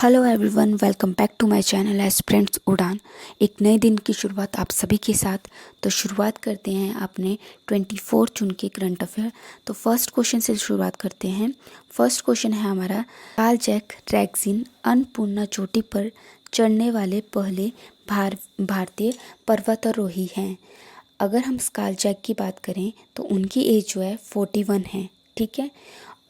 Hello everyone, welcome back to my channel aspirants Udaan. एक नए दिन की शुरुआत आप सभी के साथ। तो शुरुआत करते हैं अपने 24 जून के करंट अफेयर। तो फर्स्ट क्वेश्चन से शुरुआत करते हैं। फर्स्ट क्वेश्चन है हमारा, कार्ल जैक ट्रैक्सिन अन्नपूर्णा चोटी पर चढ़ने वाले पहले भारतीय पर्वतारोही हैं। अगर हम कार्ल जैक की बात करें तो उनकी एज जो है 41 है, ठीक है।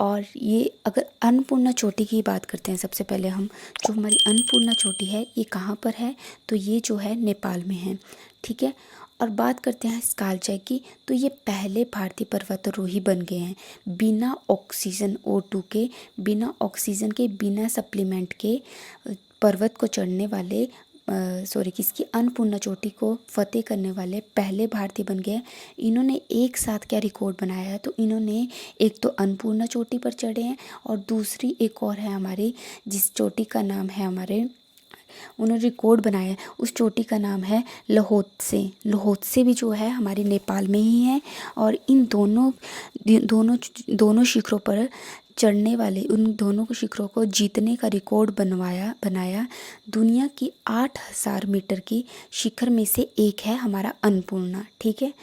और ये अगर अन्नपूर्णा चोटी की बात करते हैं, सबसे पहले हम जो हमारी अन्नपूर्णा चोटी है ये कहाँ पर है, तो ये जो है नेपाल में है, ठीक है। और बात करते हैं कार्ल जैक की, तो ये पहले भारतीय पर्वतारोही बन गए हैं बिना ऑक्सीजन O2 के, बिना ऑक्सीजन के, बिना सप्लीमेंट के पर्वत को चढ़ने वाले किसकी अन्नपूर्णा चोटी को फतेह करने वाले पहले भारतीय बन गए। इन्होंने एक साथ क्या रिकॉर्ड बनाया है, तो इन्होंने एक तो अन्नपूर्णा चोटी पर चढ़े हैं और दूसरी एक और है हमारी, जिस चोटी का नाम है हमारे, उन्होंने रिकॉर्ड बनाया है, उस चोटी का नाम है लोहोत्से। लोहोत्से भी जो है हमारे नेपाल में ही है। और इन दोनों दोनों दोनों शिखरों पर चढ़ने वाले, उन दोनों को शिखरों को जीतने का रिकॉर्ड बनाया। दुनिया की 8000 मीटर की शिखर में से एक है हमारा अन्नपूर्णा, ठीक है।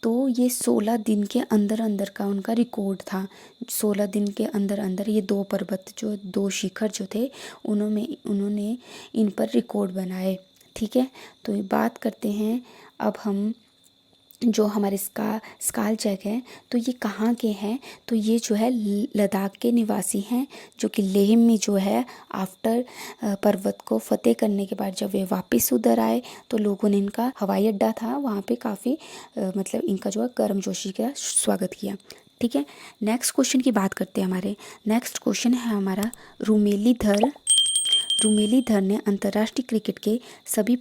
तो ये 16 दिन के अंदर अंदर का उनका रिकॉर्ड था। 16 दिन के अंदर अंदर ये दो पर्वत, जो दो शिखर जो थे, उन्होंने इन पर रिकॉर्ड बनाए, ठीक है। तो ये बात करते हैं अब हम, जो हमारे कार्ल जैक हैं, तो ये कहाँ के हैं, तो ये जो है लद्दाख के निवासी हैं, जो कि लेह में जो है आफ्टर पर्वत को फतेह करने के बाद जब वे वापस उधर आए, तो लोगों ने इनका हवाई अड्डा था वहाँ पे काफ़ी मतलब इनका जो है गर्मजोशी का स्वागत किया, ठीक है। नेक्स्ट क्वेश्चन की बात करते हैं। हमारे नेक्स्ट क्वेश्चन है हमारा, रुमेलीधर ने अंतर्राष्ट्रीय क्रिकेट के सभी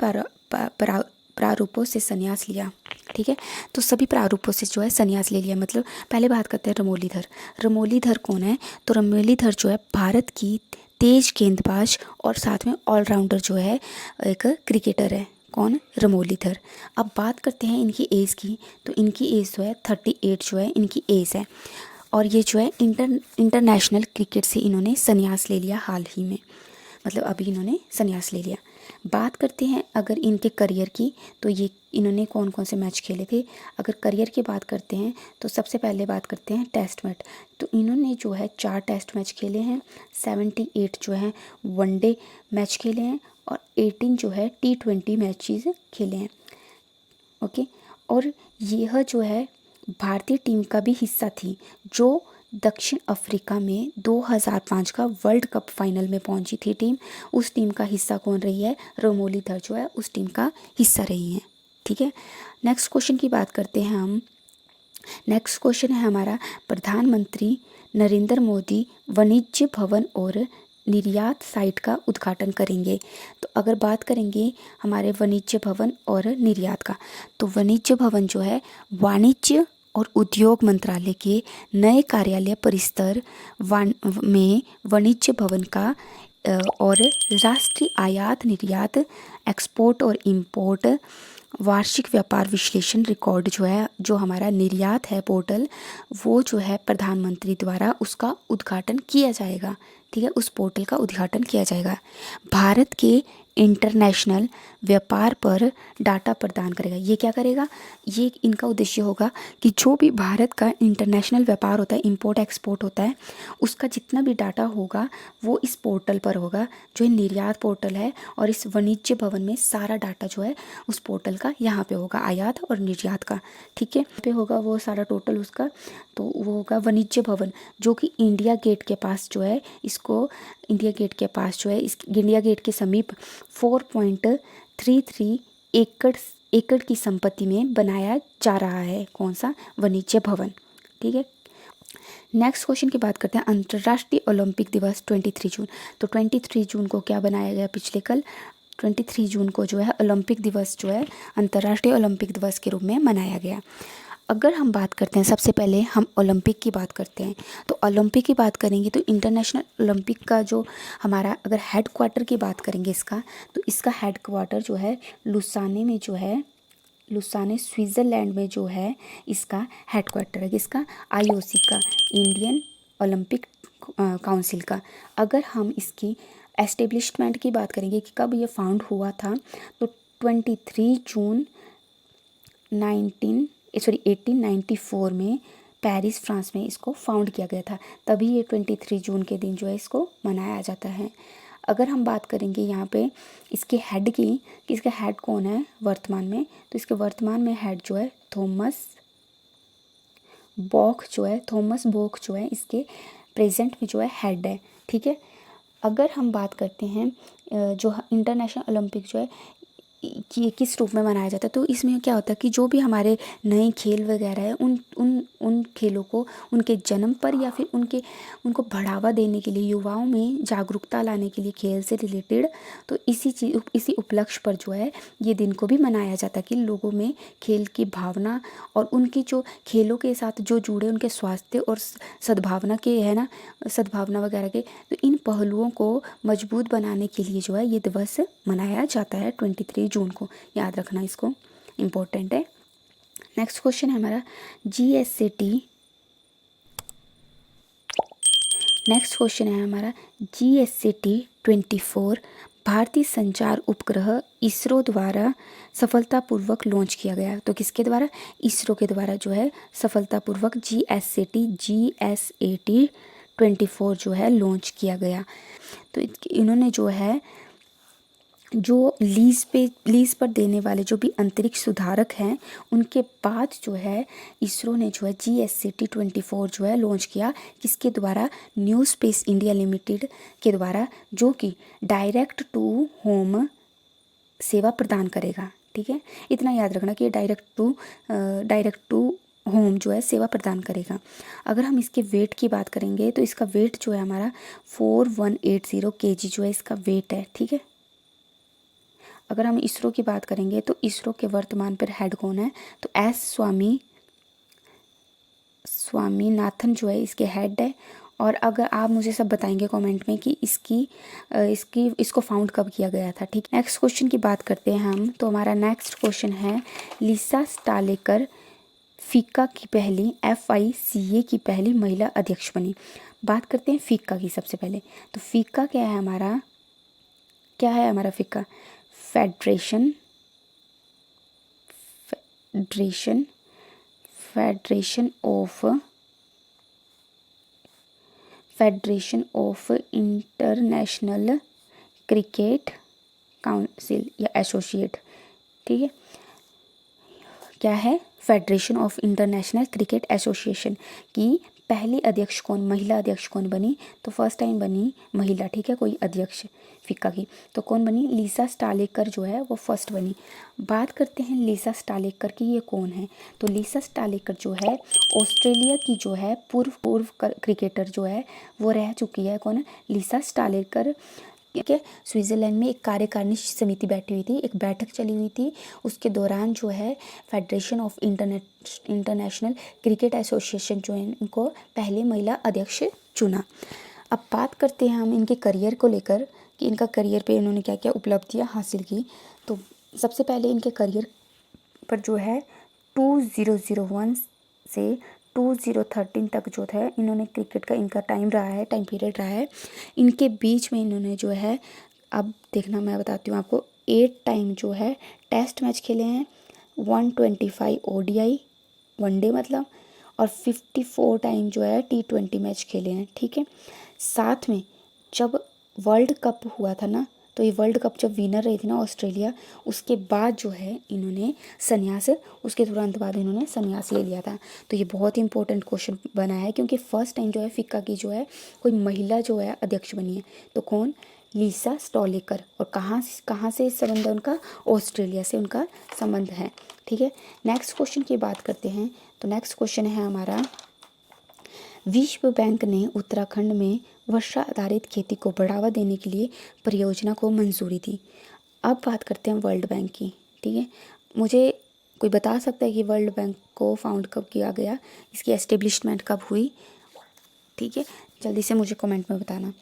प्रारूपों से संन्यास लिया, ठीक है। तो सभी प्रारूपों से जो है संन्यास ले लिया, मतलब पहले बात करते हैं रमोलीधर। रमोलीधर कौन है, तो रमोलीधर जो है भारत की तेज गेंदबाज और साथ में ऑलराउंडर जो है एक क्रिकेटर है। कौन, रमोलीधर। अब बात करते हैं इनकी एज की, तो इनकी एज जो है 38 जो है इनकी एज है। और ये जो है इंटरनेशनल क्रिकेट से इन्होंने संन्यास ले लिया हाल ही में, मतलब अभी इन्होंने संन्यास ले लिया। बात करते हैं अगर इनके करियर की, तो ये इन्होंने कौन कौन से मैच खेले थे। अगर करियर की बात करते हैं तो सबसे पहले बात करते हैं टेस्ट मैच। तो इन्होंने जो है 4 टेस्ट मैच खेले हैं, 78 जो है वनडे मैच खेले हैं और 18 जो है T20 मैचेस खेले हैं, ओके। और यह जो है भारतीय टीम का भी हिस्सा थी, जो दक्षिण अफ्रीका में 2005 का वर्ल्ड कप फाइनल में पहुंची थी टीम। उस टीम का हिस्सा कौन रही है, रमोलीधर जो है उस टीम का हिस्सा रही है, ठीक है। नेक्स्ट क्वेश्चन की बात करते हैं हम। नेक्स्ट क्वेश्चन है हमारा, प्रधानमंत्री नरेंद्र मोदी वाणिज्य भवन और निर्यात साइट का उद्घाटन करेंगे। तो अगर बात करेंगे हमारे वाणिज्य भवन और निर्यात का, तो वाणिज्य भवन जो है वाणिज्य और उद्योग मंत्रालय के नए कार्यालय परिसर में वाणिज्य भवन का और राष्ट्रीय आयात निर्यात, एक्सपोर्ट और इंपोर्ट, वार्षिक व्यापार विश्लेषण रिकॉर्ड जो है, जो हमारा निर्यात है पोर्टल, वो जो है प्रधानमंत्री द्वारा उसका उद्घाटन किया जाएगा, ठीक है। उस पोर्टल का उद्घाटन किया जाएगा। भारत के इंटरनेशनल व्यापार पर डाटा प्रदान करेगा। ये क्या करेगा, ये इनका उद्देश्य होगा कि जो भी भारत का इंटरनेशनल व्यापार होता है, इंपोर्ट एक्सपोर्ट होता है, उसका जितना भी डाटा होगा वो इस पोर्टल पर होगा, जो निर्यात पोर्टल है। और इस वाणिज्य भवन में सारा डाटा जो है उस पोर्टल का यहाँ पे होगा, आयात और निर्यात का, ठीक है। पे होगा वो सारा टोटल उसका, तो वो होगा वाणिज्य भवन, जो कि इंडिया गेट के पास जो है, इसको इंडिया गेट के पास जो है, इस इंडिया गेट के समीप 4.33 एकड़ की संपत्ति में बनाया जा रहा है। कौन सा, वाणिज्य भवन, ठीक है। नेक्स्ट क्वेश्चन की बात करते हैं, अंतर्राष्ट्रीय ओलंपिक दिवस 23 जून। तो 23 जून को क्या बनाया गया, पिछले कल 23 जून को जो है ओलंपिक दिवस जो है अंतर्राष्ट्रीय ओलंपिक दिवस के रूप में मनाया गया। अगर हम बात करते हैं, सबसे पहले हम ओलंपिक की बात करते हैं। तो ओलंपिक की बात करेंगे तो इंटरनेशनल ओलंपिक का जो हमारा, अगर हेड क्वार्टर की बात करेंगे इसका, तो इसका हेड क्वार्टर जो है लुसाने में जो है, लुसाने स्विट्ज़रलैंड में जो है इसका हेड क्वार्टर है, किसका, IOC का, इंडियन ओलंपिक काउंसिल का। अगर हम इसकी एस्टेब्लिशमेंट की बात करेंगे कि कब ये फाउंड हुआ था, तो 23 जून 1894 में पेरिस फ्रांस में इसको फाउंड किया गया था। तभी ये 23 जून के दिन जो है इसको मनाया जाता है। अगर हम बात करेंगे यहाँ पे इसके हेड की कि इसका हेड कौन है वर्तमान में, तो इसके वर्तमान में हेड जो है थॉमस बॉक जो है इसके प्रेजेंट में जो है हेड है। ठीक है। अगर हम बात करते हैं जो इंटरनेशनल ओलंपिक जो है कि किस रूप में मनाया जाता है, तो इसमें क्या होता है कि जो भी हमारे नए खेल वगैरह है उन उन उन खेलों को उनके जन्म पर या फिर उनको बढ़ावा देने के लिए, युवाओं में जागरूकता लाने के लिए खेल से रिलेटेड, तो इसी उपलक्ष्य पर जो है ये दिन को भी मनाया जाता है कि लोगों में खेल की भावना और उनकी जो खेलों के साथ जो जुड़े उनके स्वास्थ्य और सद्भावना के है ना, सद्भावना वगैरह के, तो इन पहलुओं को मजबूत बनाने के लिए जो है ये दिवस मनाया जाता है 23 जून को। याद रखना, इसको इम्पोर्टेंट है। नेक्स्ट क्वेश्चन है हमारा GSAT 24 भारतीय संचार उपग्रह इसरो द्वारा सफलतापूर्वक लॉन्च किया गया। तो किसके द्वारा? इसरो के द्वारा जो है सफलतापूर्वक GSAT 24 जो है लॉन्च किया गया। तो इन्होंने जो है जो लीज पर देने वाले जो भी अंतरिक्ष सुधारक हैं उनके बाद जो है इसरो ने जो है GSAT 24 जो है लॉन्च किया। किसके द्वारा? न्यू स्पेस इंडिया लिमिटेड के द्वारा, जो कि डायरेक्ट टू होम सेवा प्रदान करेगा। ठीक है, इतना याद रखना कि डायरेक्ट टू होम जो है सेवा प्रदान करेगा। अगर हम इसके वेट की बात करेंगे तो इसका वेट जो है हमारा 4180 kg जो है इसका वेट है। ठीक है। अगर हम इसरो की बात करेंगे तो इसरो के वर्तमान पर हेड कौन है? तो एस स्वामीनाथन जो है इसके हेड है। और अगर आप मुझे सब बताएंगे कमेंट में कि इसको फाउंड कब किया गया था। ठीक। नेक्स्ट क्वेश्चन की बात करते हैं हम। तो हमारा नेक्स्ट क्वेश्चन है लिसा स्टालेकर फीका की पहली FICA की पहली महिला अध्यक्ष बनी। बात करते हैं फीका की सबसे पहले। तो फीका क्या है हमारा? फीका federation of international cricket council या एसोसिएट। ठीक है, क्या है? Federation of international cricket association की पहली अध्यक्ष कौन, महिला अध्यक्ष कौन बनी? तो फर्स्ट टाइम बनी महिला। ठीक है, कोई अध्यक्ष फिक्का की। तो कौन बनी? लिसा स्टालेकर जो है वो फर्स्ट बनी। बात करते हैं लिसा स्टालेकर की, ये कौन है? तो लिसा स्टालेकर जो है ऑस्ट्रेलिया की जो है पूर्व क्रिकेटर जो है वो रह चुकी है। कौन है? लिसा स्टालेकर। ठीक है। स्विट्ज़रलैंड में एक कार्यकारिणी समिति बैठी हुई थी, एक बैठक चली हुई थी, उसके दौरान जो है federation of international cricket association जो है इनको पहले महिला अध्यक्ष चुना। अब बात करते हैं हम इनके करियर को लेकर कि इनका करियर पे इन्होंने क्या क्या उपलब्धियां हासिल की। तो सबसे पहले इनके करियर पर जो है 2001 से 2013 तक जो है इन्होंने क्रिकेट का इनका टाइम पीरियड रहा है। इनके बीच में इन्होंने जो है, अब देखना मैं बताती हूँ आपको, 8 टाइम जो है टेस्ट मैच खेले हैं, 125 ODI वनडे मतलब, और 54 टाइम जो है T20 मैच खेले हैं। ठीक है। साथ में जब वर्ल्ड कप हुआ था ना, तो ये वर्ल्ड कप जब विनर रही थी ना ऑस्ट्रेलिया, उसके बाद जो है इन्होंने उसके तुरंत बाद इन्होंने संन्यास ले लिया था। तो ये बहुत ही इंपॉर्टेंट क्वेश्चन बना है क्योंकि फर्स्ट टाइम जो है फिक्का की जो है कोई महिला जो है अध्यक्ष बनी है। तो कौन? लिसा स्टालेकर। और कहाँ से संबंध है उनका? ऑस्ट्रेलिया से उनका संबंध है। ठीक है। नेक्स्ट क्वेश्चन की बात करते हैं। तो नेक्स्ट क्वेश्चन है हमारा, विश्व बैंक ने उत्तराखंड में वर्षा आधारित खेती को बढ़ावा देने के लिए परियोजना को मंजूरी दी। अब बात करते हैं वर्ल्ड बैंक की। ठीक है, मुझे कोई बता सकता है कि वर्ल्ड बैंक को फाउंड कब किया गया, इसकी एस्टेब्लिशमेंट कब हुई? ठीक है, जल्दी से मुझे कमेंट में बताना।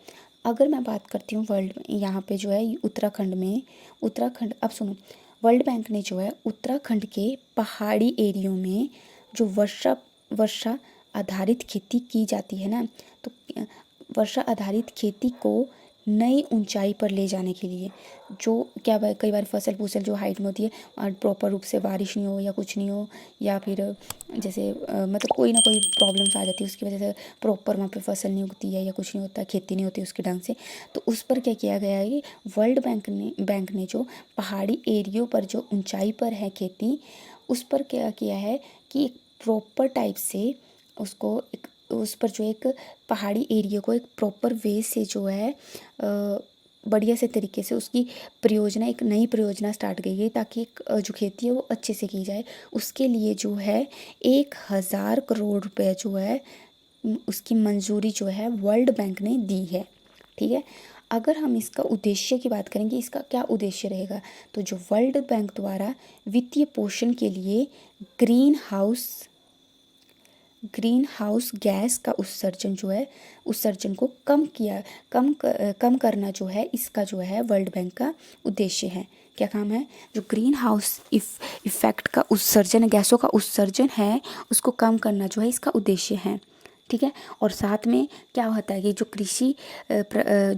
अगर मैं बात करती हूँ यहाँ पे जो है उत्तराखंड, अब सुनो, वर्ल्ड बैंक ने जो है उत्तराखंड के पहाड़ी एरियो में जो वर्षा आधारित खेती की जाती है ना, तो वर्षा आधारित खेती को नई ऊंचाई पर ले जाने के लिए। जो क्या कई बार फसल फूसल जो हाइट में होती है और प्रॉपर रूप से बारिश नहीं हो या कुछ नहीं हो, या फिर जैसे मतलब कोई ना कोई प्रॉब्लम्स आ जाती है, उसकी वजह से प्रॉपर वहाँ पे फसल नहीं उगती है या कुछ नहीं होता, खेती नहीं होती उसके ढंग से। तो उस पर क्या किया गया है कि वर्ल्ड बैंक ने जो पहाड़ी एरियो पर जो ऊंचाई पर है खेती, उस पर क्या किया है कि एक प्रॉपर टाइप से उसको एक उस पर जो एक पहाड़ी एरिया को एक प्रॉपर वे से जो है बढ़िया से तरीके से उसकी परियोजना, एक नई परियोजना स्टार्ट की गई ताकि जो खेती है वो अच्छे से की जाए। उसके लिए जो है 1,000 करोड़ रुपए जो है उसकी मंजूरी जो है वर्ल्ड बैंक ने दी है। ठीक है, अगर हम इसका उद्देश्य की बात करेंगे, इसका क्या उद्देश्य रहेगा, तो जो वर्ल्ड बैंक द्वारा वित्तीय पोषण के लिए ग्रीन हाउस गैस का उत्सर्जन जो है, उत्सर्जन को कम करना जो है, इसका जो है वर्ल्ड बैंक का उद्देश्य है। क्या काम है, जो ग्रीन हाउस इफेक्ट का उत्सर्जन, गैसों का उत्सर्जन है, उसको कम करना जो है इसका उद्देश्य है। ठीक है, और साथ में क्या होता है कि जो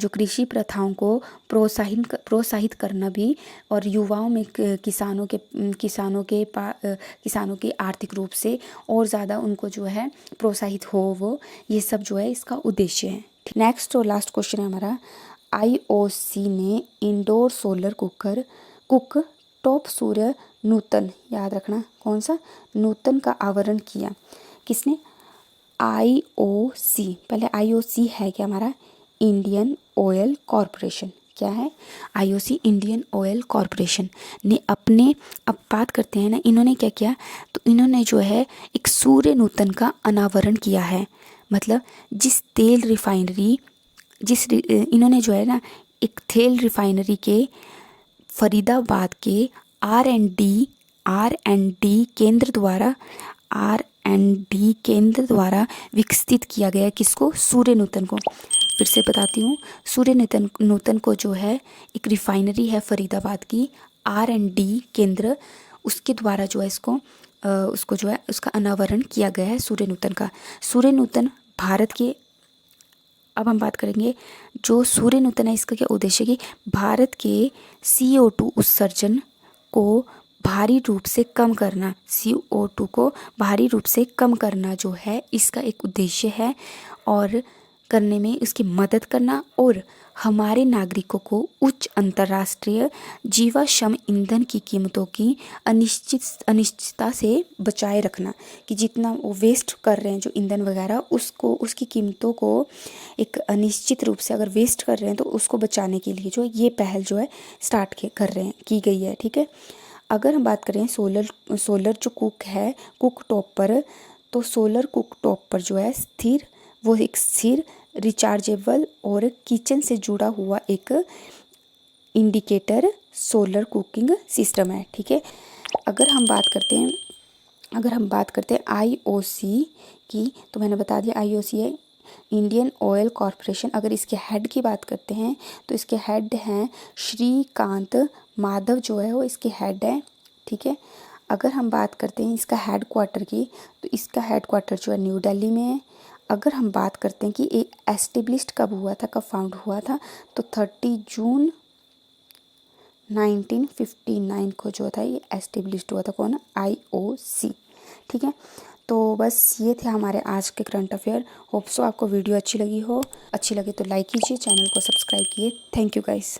कृषि प्रथाओं को प्रोत्साहित करना भी, और युवाओं में किसानों के आर्थिक रूप से और ज़्यादा उनको जो है प्रोत्साहित हो, वो ये सब जो है इसका उद्देश्य है। नेक्स्ट और लास्ट क्वेश्चन है हमारा, IOC ने इंडोर सोलर कुक टॉप सूर्य नूतन, याद रखना कौन सा, नूतन का आवरण किया। किसने, IOC। पहले IOC है क्या हमारा, इंडियन ऑयल कॉरपोरेशन। क्या है, IOC इंडियन ऑयल कॉरपोरेशन ने अपने, अब बात करते हैं ना, इन्होंने क्या किया, तो इन्होंने जो है एक सूर्य नूतन का अनावरण किया है। मतलब इन्होंने जो है ना एक तेल रिफाइनरी के फरीदाबाद के R&D केंद्र द्वारा विकसित किया गया, किसको, सूर्य नूतन को। फिर से बताती हूँ, सूर्य नूतन को जो है एक रिफाइनरी है फरीदाबाद की, R&D केंद्र, उसके द्वारा जो है उसको जो है उसका अनावरण किया गया है सूर्य नूतन का। सूर्य नूतन भारत के, अब हम बात करेंगे जो सूर्य नूतन है, इसका क्या उद्देश्य कि भारत के CO2 उत्सर्जन को भारी रूप से कम करना, CO2 को भारी रूप से कम करना जो है इसका एक उद्देश्य है, और करने में उसकी मदद करना, और हमारे नागरिकों को उच्च अंतर्राष्ट्रीय जीवाश्म ईंधन की कीमतों की अनिश्चितता से बचाए रखना, कि जितना वो वेस्ट कर रहे हैं जो ईंधन वगैरह, उसकी कीमतों को एक अनिश्चित रूप से अगर वेस्ट कर रहे हैं तो उसको बचाने के लिए जो ये पहल जो है की गई है। ठीक है, अगर हम बात करें सोलर जो कुक टॉप पर, तो सोलर कुक टॉप पर जो है एक स्थिर रिचार्जेबल और किचन से जुड़ा हुआ एक इंडिकेटर सोलर कुकिंग सिस्टम है। ठीक है, अगर हम बात करते हैं IOC की, तो मैंने बता दिया IOC है इंडियन ऑयल कॉरपोरेशन। अगर इसके हेड की बात करते हैं तो इसके हेड हैं श्रीकांत माधव, जो है वो इसके हेड है। ठीक है, अगर हम बात करते हैं इसका हेड क्वार्टर की, तो इसका हेड क्वार्टर जो है न्यू दिल्ली में है। अगर हम बात करते हैं कि ये एस्टेब्लिश्ड कब हुआ था, कब फाउंड हुआ था, तो 30 जून 1959 को जो था ये एस्टेब्लिश्ड हुआ था। कौन, IOC। ठीक है, तो बस ये थे हमारे आज के करंट अफेयर। होप सो आपको वीडियो अच्छी लगी हो, अच्छी लगे तो लाइक कीजिए, चैनल को सब्सक्राइब कीजिए। Thank you guys.